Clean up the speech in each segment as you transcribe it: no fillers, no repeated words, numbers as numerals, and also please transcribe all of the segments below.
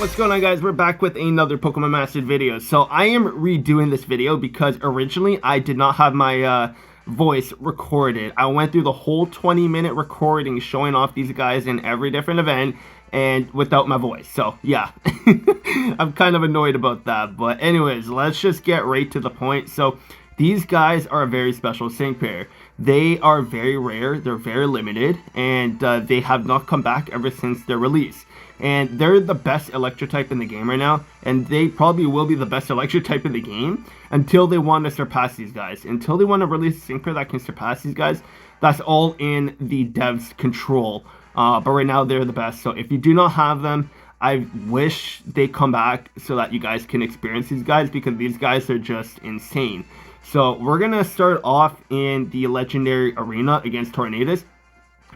What's going on, guys? We're back with another Pokemon Mastered video. So I am redoing this video because originally I did not have my voice recorded. I went through the whole 20-minute recording showing off these guys in every different event and without my voice. So yeah, I'm kind of annoyed about that. But anyways, let's just get right to the point. So these guys are a very special sync pair. They are very rare, they're very limited, and they have not come back ever since their release. And they're the best electric type in the game right now, and they probably will be the best electric type in the game until they want to surpass these guys. Until they want to release a sync pair that can surpass these guys, that's all in the devs' control. But right now, they're the best. So if you do not have them, I wish they come back so that you guys can experience these guys, because these guys are just insane. So we're going to start off in the Legendary Arena against Tornadus,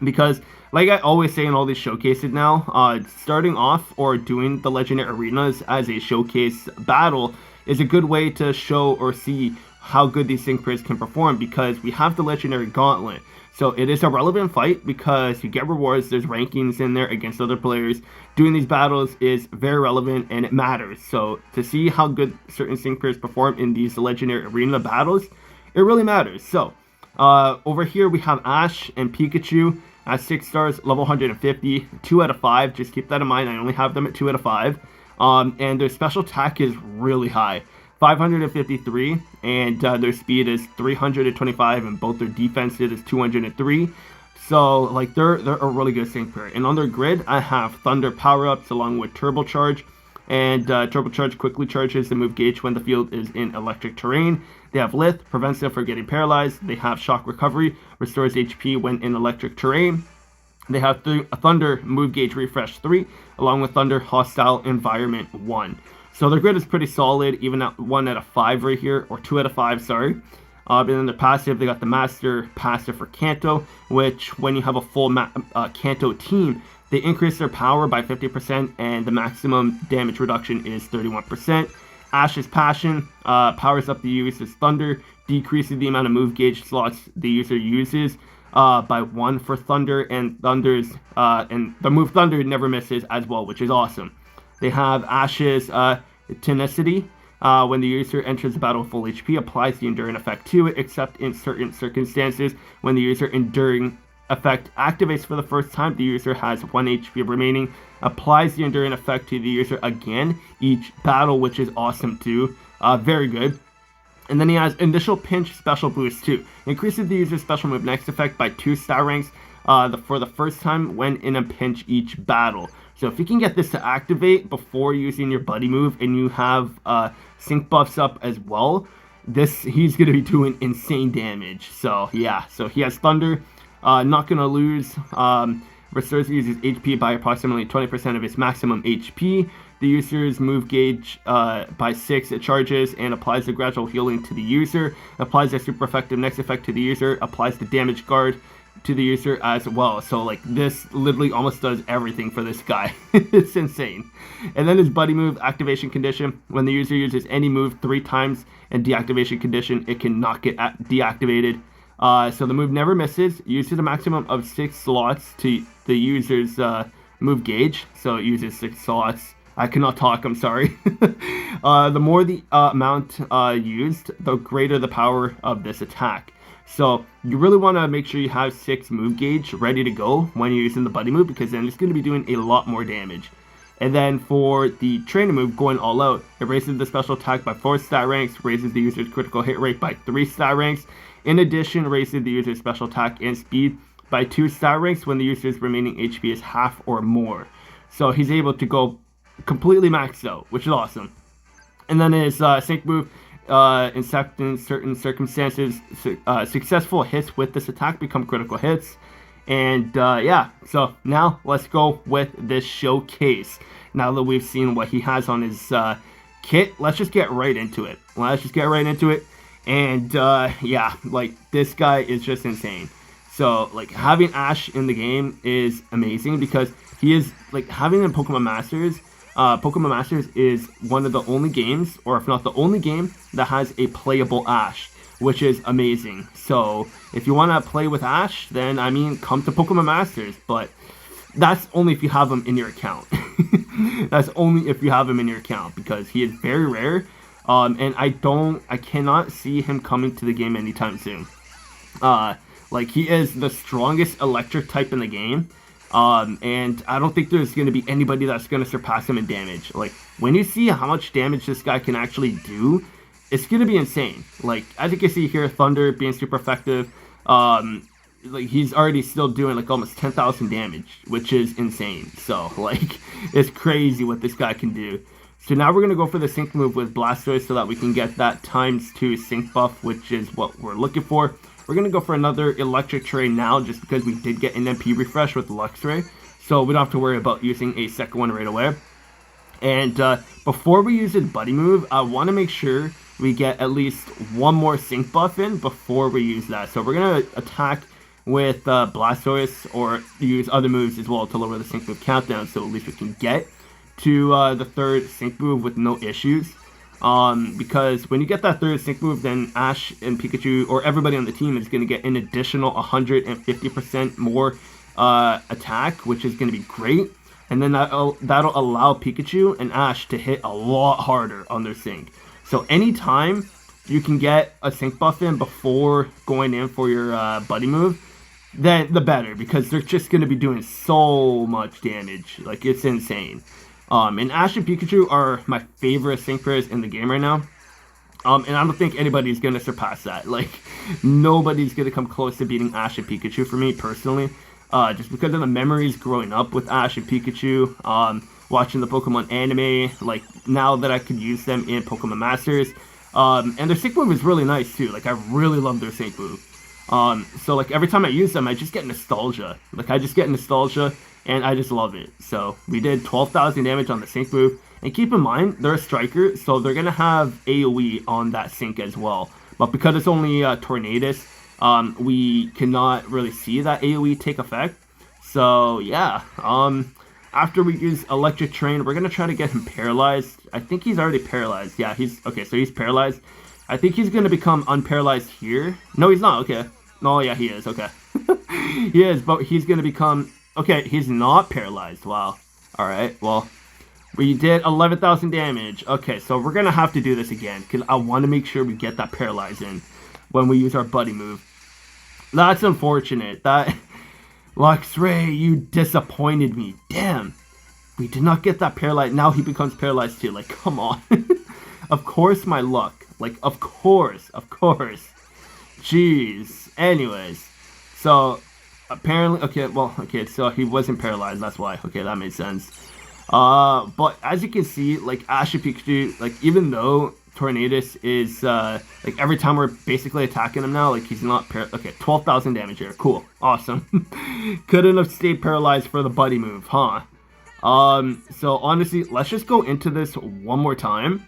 because like I always say in all these showcases now, starting off or doing the Legendary Arenas as a showcase battle is a good way to show or see how good these sync pairs can perform, because we have the Legendary Gauntlet. So it is a relevant fight because you get rewards, there's rankings in there against other players. Doing these battles is very relevant and it matters. So to see how good certain sync pairs perform in these Legendary Arena battles, it really matters. So over here we have Ash and Pikachu at 6 stars, level 150, 2 out of 5. Just keep that in mind, I only have them at 2 out of 5. And their special attack is really high, 553, and their speed is 325, and both their defenses is 203. So like they're a really good sync pair. And on their grid, I have Thunder power-ups along with Turbocharge. And Turbocharge quickly charges the move gauge when the field is in electric terrain. They have Lith, prevents them from getting paralyzed. They have Shock Recovery, restores HP when in electric terrain. They have Thunder move gauge refresh 3, along with Thunder hostile environment 1. So their grid is pretty solid, even at 1 out of 5 right here, or 2 out of 5, sorry. And then their passive, they got the Master passive for Kanto, which when you have a full Kanto team, they increase their power by 50%, and the maximum damage reduction is 31%. Ash's Passion powers up the user's Thunder, decreasing the amount of move gauge slots the user uses by 1 for Thunder, and and the move Thunder never misses as well, which is awesome. They have Ash's Tenacity. When the user enters the battle with full HP, applies the Enduring effect to it, except in certain circumstances. When the user Enduring effect activates for the first time, the user has 1 HP remaining, applies the Enduring effect to the user again each battle, which is awesome too. Very good. And then he has Initial Pinch Special Boost 2, increases the user's special move next effect by 2 star ranks for the first time when in a pinch each battle. So if you can get this to activate before using your buddy move, and you have sync buffs up as well, he's going to be doing insane damage. So yeah, so he has Thunder, not going to lose, restores the user's HP by approximately 20% of its maximum HP. The user's move gauge by 6, it charges and applies the gradual healing to the user, applies a super effective next effect to the user, applies the damage guard to the user as well. So like this literally almost does everything for this guy. It's insane. And then his buddy move activation condition, when the user uses any move 3 times in deactivation condition, it cannot get deactivated. So the move never misses, uses a maximum of 6 slots to the user's move gauge, so it uses 6 slots. I cannot talk, I'm sorry. The more the amount used, the greater the power of this attack. So you really want to make sure you have 6 move gauge ready to go when you're using the buddy move, because then it's going to be doing a lot more damage. And then for the trainer move, going all out, it raises the special attack by 4 stat ranks, raises the user's critical hit rate by 3 stat ranks. In addition, raises the user's special attack and speed by 2 stat ranks when the user's remaining HP is half or more. So he's able to go completely maxed out, which is awesome. And then his sync move, in certain circumstances, successful hits with this attack become critical hits. And yeah, so now let's go with this showcase. Now that we've seen what he has on his kit, let's just get right into it. And yeah, like this guy is just insane. So like having Ash in the game is amazing, because he is like having in Pokemon Masters. Pokemon Masters is one of the only games, or if not the only game, that has a playable Ash, which is amazing. So if you want to play with Ash, then I mean, come to Pokemon Masters, but that's only if you have him in your account. That's only if you have him in your account, because he is very rare. And I cannot see him coming to the game anytime soon. Like, he is the strongest electric type in the game. And I don't think there's going to be anybody that's going to surpass him in damage. Like, when you see how much damage this guy can actually do, it's going to be insane. Like, as you can see here, Thunder being super effective. Like, he's already still doing, like, almost 10,000 damage, which is insane. So, like, it's crazy what this guy can do. So now we're going to go for the sync move with Blastoise so that we can get that ×2 sync buff, which is what we're looking for. We're going to go for another electric train now, just because we did get an MP refresh with Luxray. So we don't have to worry about using a second one right away. And before we use his buddy move, I want to make sure we get at least one more sync buff in before we use that. So we're going to attack with Blastoise, or use other moves as well to lower the sync move countdown, so at least we can get to the third sync move with no issues. Because when you get that third sync move, then Ash and Pikachu, or everybody on the team, is going to get an additional 150% more attack, which is going to be great. And then that'll allow Pikachu and Ash to hit a lot harder on their sync. So anytime you can get a sync buff in before going in for your buddy move, then the better, because they're just going to be doing so much damage. Like, it's insane. And Ash and Pikachu are my favorite sync pairs in the game right now. And I don't think anybody's going to surpass that. Like, nobody's going to come close to beating Ash and Pikachu for me, personally. Just because of the memories growing up with Ash and Pikachu, watching the Pokemon anime, like, now that I could use them in Pokemon Masters. And their sync move is really nice, too. Like, I really love their sync move. So, like, every time I use them, I just get nostalgia. Like, I just get nostalgia, and I just love it. So, we did 12,000 damage on the sync move. And keep in mind, they're a striker, so they're going to have AoE on that sync as well. But because it's only Tornadus, we cannot really see that AoE take effect. So, yeah. After we use Electric Train, we're going to try to get him paralyzed. I think he's already paralyzed. Yeah, okay, so he's paralyzed. I think he's going to become unparalyzed here. No, he's not. Okay. No, yeah, he is. Okay. He is, but he's going to become... Okay, he's not paralyzed. Wow. Alright, well, we did 11,000 damage. Okay, so we're going to have to do this again, because I want to make sure we get that paralyze in when we use our buddy move. That's unfortunate. That... Luxray, you disappointed me. Damn. We did not get that paralyzed. Now he becomes paralyzed too. Like, come on. Of course, my luck. Like, of course. Jeez. Anyways. So, apparently, okay, so he wasn't paralyzed, that's why. Okay, that made sense. But as you can see, like, Ash and Pikachu, like, even though Tornadus is, like, every time we're basically attacking him now, like, he's not okay, 12,000 damage here. Cool. Awesome. Couldn't have stayed paralyzed for the buddy move, huh? So, honestly, let's just go into this one more time.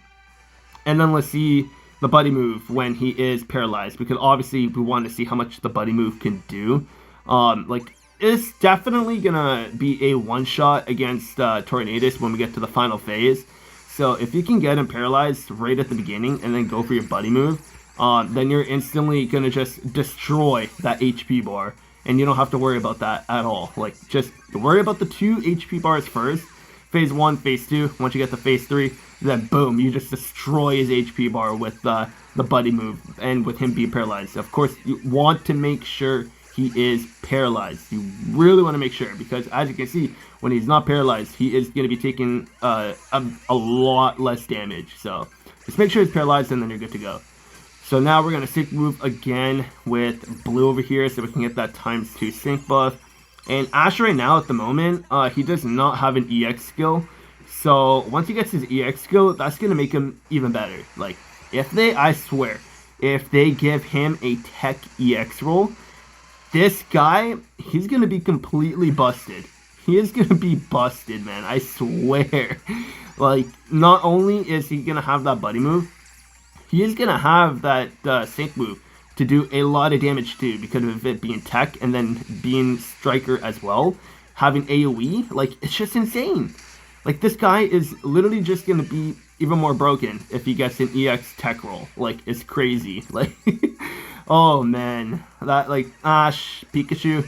And then let's see the buddy move when he is paralyzed, because obviously we want to see how much the buddy move can do. Like, it's definitely gonna be a one-shot against Tornadus when we get to the final phase. So if you can get him paralyzed right at the beginning and then go for your buddy move, then you're instantly gonna just destroy that HP bar, and you don't have to worry about that at all. Like, just worry about the 2 HP bars first. Phase 1, Phase 2, once you get to Phase 3, then boom, you just destroy his HP bar with the buddy move, and with him being paralyzed. Of course, you want to make sure he is paralyzed. You really want to make sure, because as you can see, when he's not paralyzed, he is going to be taking a lot less damage. So just make sure he's paralyzed, and then you're good to go. So now we're going to sync move again with Blue over here, so we can get that ×2 sync buff. And Ash right now, at the moment, he does not have an EX skill. So once he gets his EX skill, that's going to make him even better. Like, I swear, if they give him a Tech EX roll, this guy, he's going to be completely busted. He is going to be busted, man. I swear. Like, not only is he going to have that buddy move, he is going to have that sync move to do a lot of damage too, because of it being Tech and then being Striker as well. Having AoE, like, it's just insane. Like, this guy is literally just going to be even more broken if he gets an EX Tech roll. Like, it's crazy. Like, oh man. That, like, Ash, Pikachu,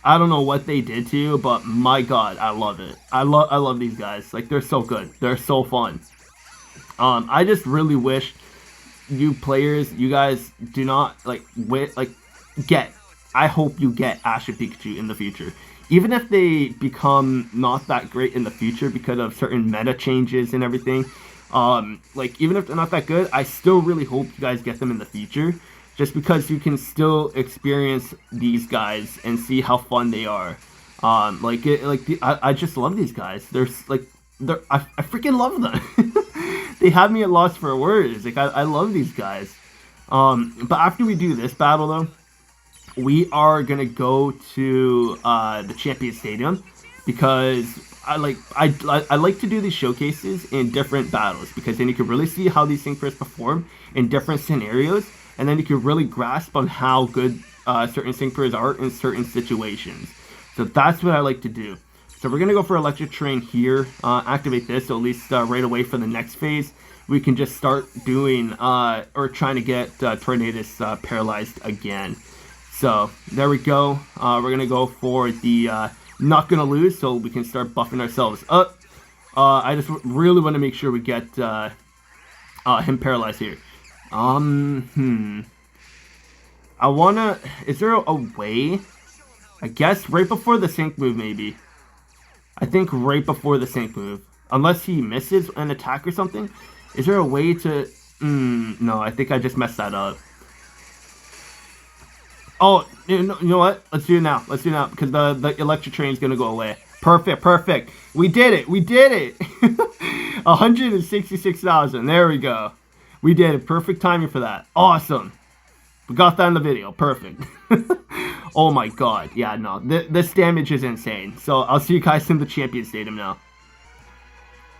I don't know what they did to you, but my god, I love it. I love these guys. Like, they're so good. They're so fun. I just really wish you players, you guys do not get. I hope you get Ash and Pikachu in the future. Even if they become not that great in the future because of certain meta changes and everything, like even if they're not that good, I still really hope you guys get them in the future, just because you can still experience these guys and see how fun they are. I just love these guys. I freaking love them. They have me at loss for words. Like I love these guys. But after we do this battle though, we are gonna go to the Champion Stadium because I like to do these showcases in different battles, because then you can really see how these synchros perform in different scenarios, and then you can really grasp on how good certain synchros are in certain situations. So that's what I like to do. So we're gonna go for Electric Terrain here, activate this, so at least right away for the next phase we can just start doing or trying to get Tornadus paralyzed again. So there we go. We're gonna go for the not gonna lose, so we can start buffing ourselves up. I just really want to make sure we get him paralyzed here. I wanna. Is there a way? I guess right before the sync move, maybe. I think right before the sync move, unless he misses an attack or something. Is there a way to? No, I think I just messed that up. Oh, you know what? Let's do it now. Let's do it now, because the electric train is gonna go away. Perfect, perfect. We did it. We did it. 166,000. There we go. We did it. Perfect timing for that. Awesome. We got that in the video. Perfect. Oh my god. Yeah, no. This damage is insane. So I'll see you guys in the Champion Stadium now.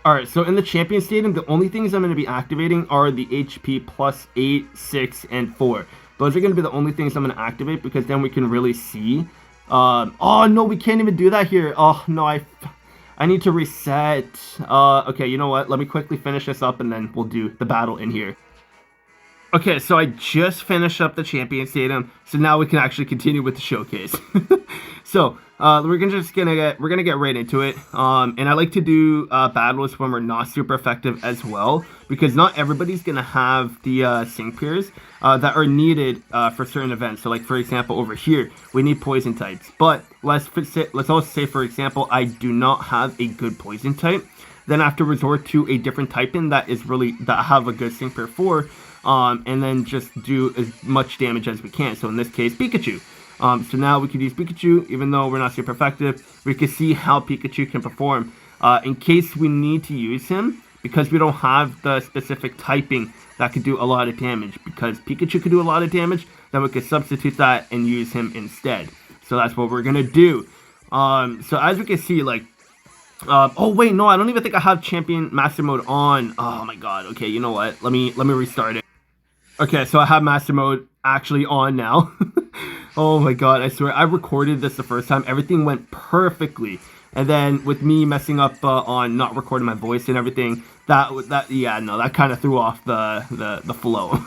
Alright, so in the Champion Stadium, the only things I'm going to be activating are the HP plus 8, 6, and 4. Those are going to be the only things I'm going to activate, because then we can really see. Oh, no, we can't even do that here. Oh, no, I need to reset. Okay, you know what? Let me quickly finish this up, and then we'll do the battle in here. Okay, so I just finished up the Champion Stadium, so now we can actually continue with the showcase. So we're gonna get right into it. And I like to do battles when we're not super effective as well, because not everybody's gonna have the sync pairs that are needed for certain events. So, like for example, over here we need poison types, but let's also say, for example, I do not have a good poison type. Then I have to resort to a different typing that I have a good sync pair for. And then just do as much damage as we can. So in this case, Pikachu. So now we can use Pikachu, even though we're not super effective. We can see how Pikachu can perform in case we need to use him, because we don't have the specific typing that could do a lot of damage. Because Pikachu could do a lot of damage, then we could substitute that and use him instead. So that's what we're gonna do. So as we can see, like, oh wait, no, I don't even think I have Champion Master Mode on. Oh my god. Okay, you know what? Let me restart it. Okay, so I have Master Mode actually on now. Oh my god, I swear, I recorded this the first time. Everything went perfectly. And then with me messing up on not recording my voice and everything, that kind of threw off the flow.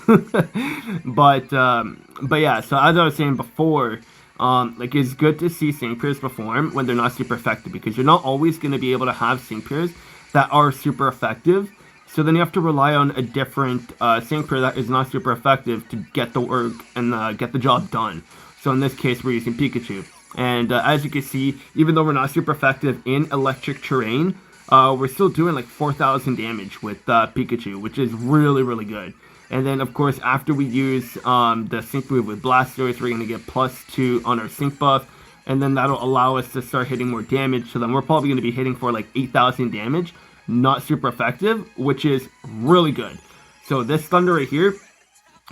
But yeah, so as I was saying before, like, it's good to see sync pairs perform when they're not super effective, because you're not always going to be able to have sync pairs that are super effective. So then you have to rely on a different sync pair that is not super effective to get the work and get the job done. So in this case, we're using Pikachu. And as you can see, even though we're not super effective in electric terrain, we're still doing like 4,000 damage with Pikachu, which is really, really good. And then, of course, after we use the sync move with Blastoise, we're going to get +2 on our sync buff. And then that'll allow us to start hitting more damage. So then we're probably going to be hitting for like 8,000 damage. Not super effective, which is really good. So this Thunder right here,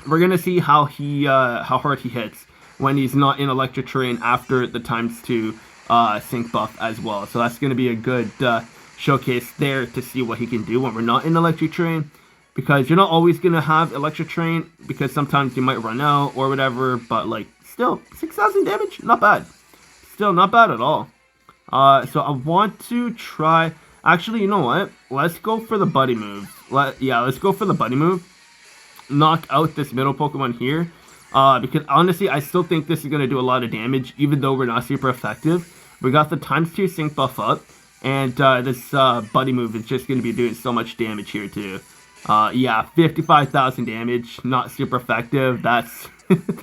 we're going to see how hard he hits when he's not in electric terrain after the ×2 sync buff as well. So that's going to be a good showcase there to see what he can do when we're not in electric terrain. Because you're not always going to have electric terrain, because sometimes you might run out or whatever. But, like, still, 6,000 damage? Not bad. Still, not bad at all. So I want to try... Actually, you know what? Let's go for the buddy move. Let's go for the buddy move. Knock out this middle Pokemon here. Because honestly, I still think this is going to do a lot of damage, even though we're not super effective. We got the ×2 sync buff up, and this buddy move is just going to be doing so much damage here too. Yeah, 55,000 damage, not super effective. That's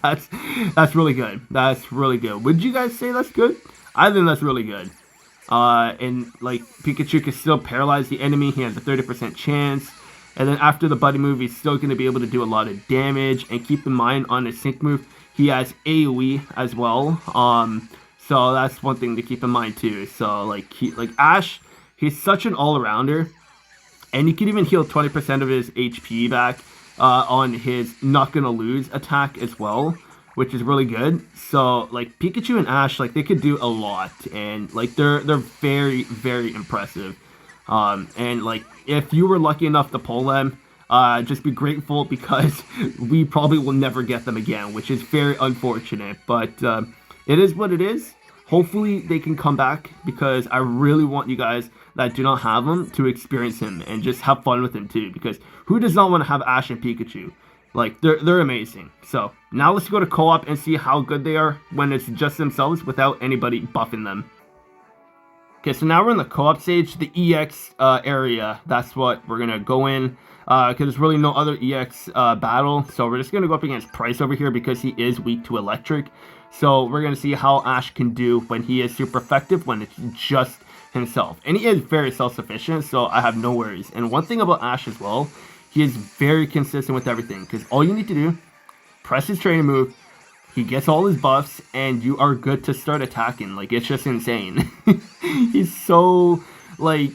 that's really good. That's really good. Would you guys say that's good? I think that's really good. And like Pikachu can still paralyze the enemy. He has a 30% chance. And then after the buddy move, he's still going to be able to do a lot of damage. And keep in mind, on his sync move, he has AoE as well. So that's one thing to keep in mind too. So like Ash, he's such an all-arounder. And you can even heal 20% of his HP back on his not gonna lose attack as well, which is really good. So like Pikachu and Ash, like they could do a lot, and like they're very, very impressive. And like if you were lucky enough to pull them, just be grateful, because we probably will never get them again, which is very unfortunate. But it is what it is. Hopefully they can come back, because I really want you guys that do not have him to experience him and just have fun with him too, because who does not want to have Ash and Pikachu? Like, they're amazing. So now let's go to co-op and see how good they are when it's just themselves without anybody buffing them. Okay, so now we're in the co-op stage, the EX area. That's what we're gonna go in, because there's really no other EX battle. So we're just gonna go up against Price over here, because he is weak to electric. So we're gonna see how Ash can do when he is super effective, when it's just himself. And he is very self-sufficient, so I have no worries. And one thing about Ash as well, he is very consistent with everything, because all you need to do, press his training move, he gets all his buffs, and you are good to start attacking. Like, it's just insane. He's so, like,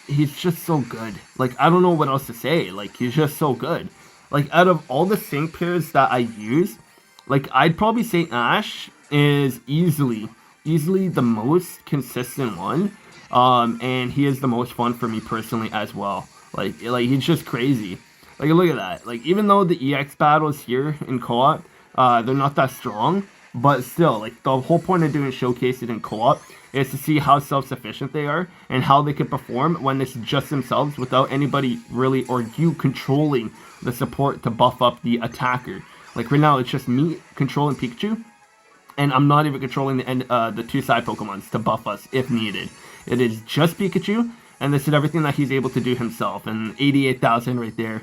he's just so good. Like, I don't know what else to say. Like, he's just so good. Like, out of all the sync pairs that I use, like, I'd probably say Ash is easily the most consistent one. And he is the most fun for me personally as well. Like he's just crazy. Like, look at that. Like, even though the EX battles here in co-op, they're not that strong, but still, like, the whole point of doing showcases in co-op is to see how self-sufficient they are and how they can perform when it's just themselves without anybody really, or you controlling the support to buff up the attacker. Like, right now, it's just me controlling Pikachu, and I'm not even controlling the two side Pokemons to buff us if needed. It is just Pikachu, and this is everything that he's able to do himself. And 88,000 right there,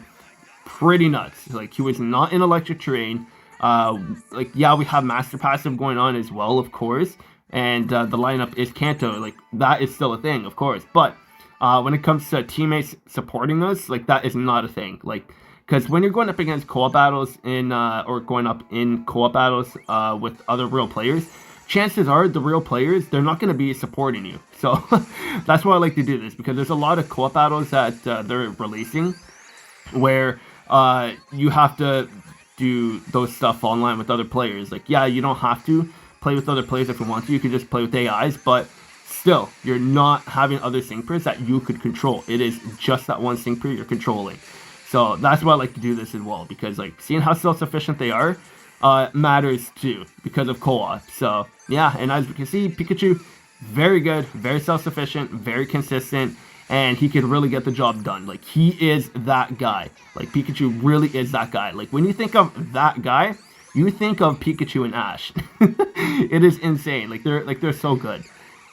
pretty nuts. Like, he was not in electric terrain. Like, yeah, we have Master Passive going on as well, of course. And the lineup is Kanto. Like, that is still a thing, of course. But when it comes to teammates supporting us, like, that is not a thing. Like, because when you're going up against co-op battles or going up in co-op battles with other real players, chances are the real players, they're not going to be supporting you. So that's why I like to do this, because there's a lot of co-op battles that they're releasing where you have to do those stuff online with other players. Like, yeah, you don't have to play with other players if you want to. You can just play with AIs, but still, you're not having other sync pairs that you could control. It is just that one sync pair you're controlling. So that's why I like to do this as well, because like seeing how self-sufficient they are matters too, because of co-op. So yeah, and as you can see, Pikachu, very good, very self-sufficient, very consistent, and he can really get the job done. Like, he is that guy. Like, Pikachu really is that guy. Like, when you think of that guy, you think of Pikachu and Ash. It is insane. Like, they're so good.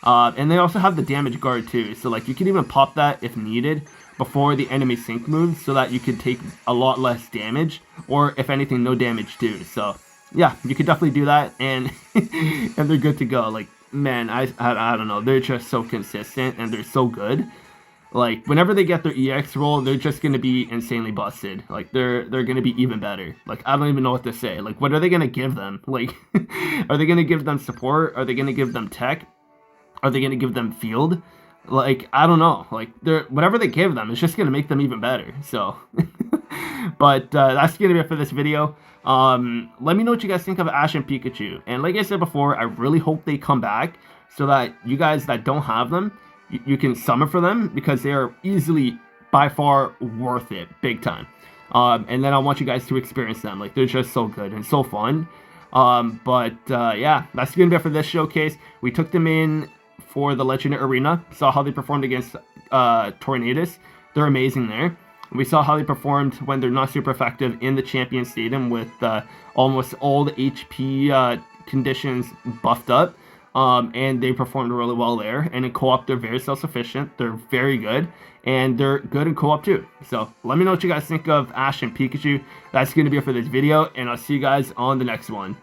And they also have the damage guard too, so like you can even pop that if needed before the enemy sync moves, so that you could take a lot less damage, or if anything, no damage too. So yeah, you could definitely do that, and and they're good to go. Like, man, I don't know, they're just so consistent and they're so good. Like, whenever they get their EX roll, they're just gonna be insanely busted. Like, they're gonna be even better. Like, I don't even know what to say. Like, what are they gonna give them? Like, are they gonna give them support? Are they gonna give them tech? Are they gonna give them field? Like, I don't know. Like, whatever they give them, it's just gonna make them even better. So, but that's gonna be it for this video. Let me know what you guys think of Ash and Pikachu. And like I said before, I really hope they come back, so that you guys that don't have them, you can summon for them, because they are easily, by far, worth it, big time. And then I want you guys to experience them. Like, they're just so good and so fun. Yeah, that's gonna be it for this showcase. We took them in for the Legendary Arena, saw how they performed against Tornadus. They're amazing there. We saw how they performed when they're not super effective in the Champion Stadium with almost all the HP conditions buffed up. And they performed really well there. And in co-op, they're very self-sufficient. They're very good. And they're good in co-op too. So let me know what you guys think of Ash and Pikachu. That's going to be it for this video. And I'll see you guys on the next one.